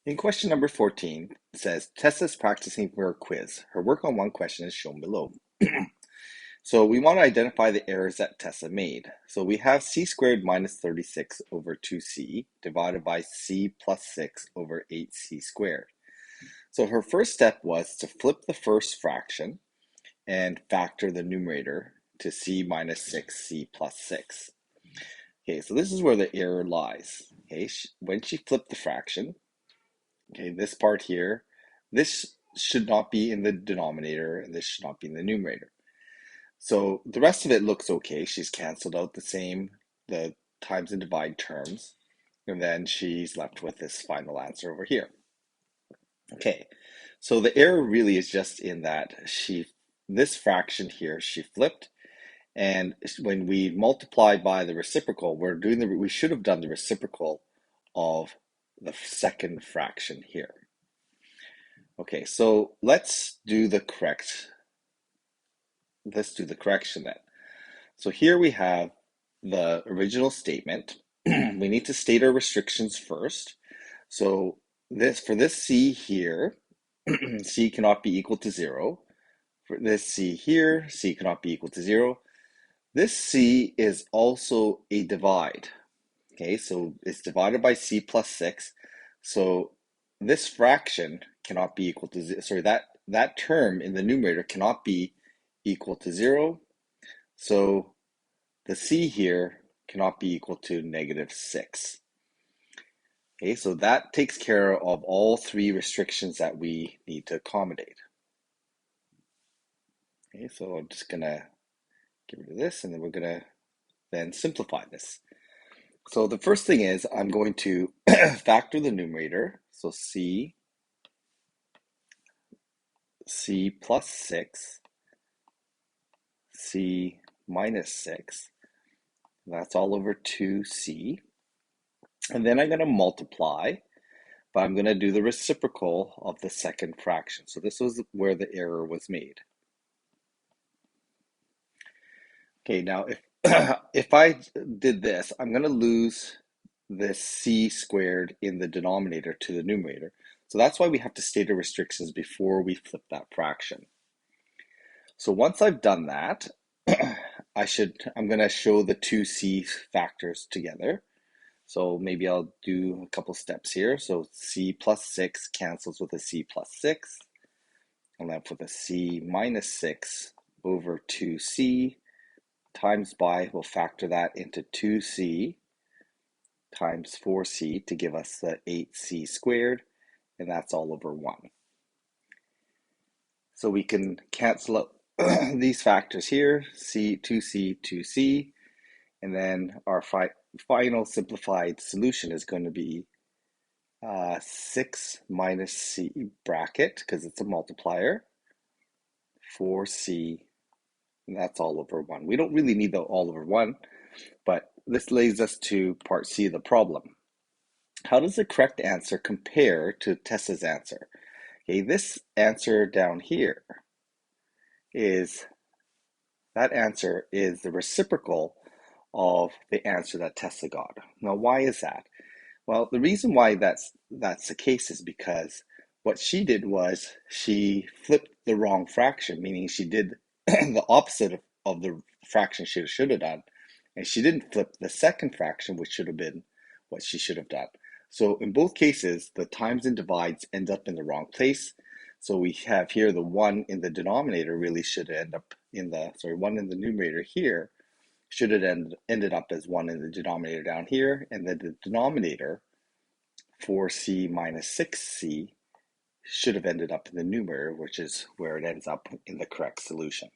In question number 14, it says, Tessa's practicing for a quiz. Her work on one question is shown below. So we want to identify the errors that Tessa made. So we have c squared minus 36 over 2c divided by c plus 6 over 8c squared. So her first step was to flip the first fraction and factor the numerator to c minus 6c plus 6. Okay, so this is where the error lies. Okay, when she flipped the fraction, okay, this part here, this should not be in the denominator and this should not be in the numerator. So the rest of it looks okay. She's canceled out the times and divide terms, and then she's left with this final answer over here. Okay, so the error really is just in that this fraction here, she flipped, and when we multiply by the reciprocal, we should have done the reciprocal of the second fraction here. Okay, so let's do the correction then. So here we have the original statement. We need to state our restrictions first. So for this c here, c cannot be equal to 0. For this c here, c cannot be equal to 0. This c is also a divide. Okay, so it's divided by c plus 6. So this fraction cannot be equal to, sorry, that term in the numerator cannot be equal to 0. So the c here cannot be equal to negative 6. Okay, so that takes care of all three restrictions that we need to accommodate. Okay, so I'm just going to get rid of this, and then we're going to then simplify this. So the first thing is I'm going to factor the numerator. So c plus 6, c minus 6. That's all over 2c. And then I'm going to multiply, but I'm going to do the reciprocal of the second fraction. So this was where the error was made. Okay, now if I did this, I'm going to lose this c squared in the denominator to the numerator. So that's why we have to state our restrictions before we flip that fraction. So once I've done that, I'm going to show the two c factors together. So maybe I'll do a couple steps here. So c plus 6 cancels with a c plus 6. I'm left with a c minus 6 over 2c times by, we'll factor that into 2c times 4c to give us the 8c squared, and that's all over 1. So we can cancel out these factors here, 2c, and then our final simplified solution is going to be 6 minus c bracket, because it's a multiplier, 4c, and that's all over 1. We don't really need the all over 1, but this leads us to part C of the problem. How does the correct answer compare to Tessa's answer? Okay, this answer down here that answer is the reciprocal of the answer that Tessa got. Now, why is that? Well, the reason why that's the case is because what she did was she flipped the wrong fraction, meaning she did the opposite of the fraction she should have done, and she didn't flip the second fraction, which should have been what she should have done. So in both cases, the times and divides end up in the wrong place. So we have here the 1 in the denominator really should end up in the, 1 in the numerator here should have ended up as 1 in the denominator down here, and then the denominator, 4c minus 6c, should have ended up in the numerator, which is where it ends up in the correct solution.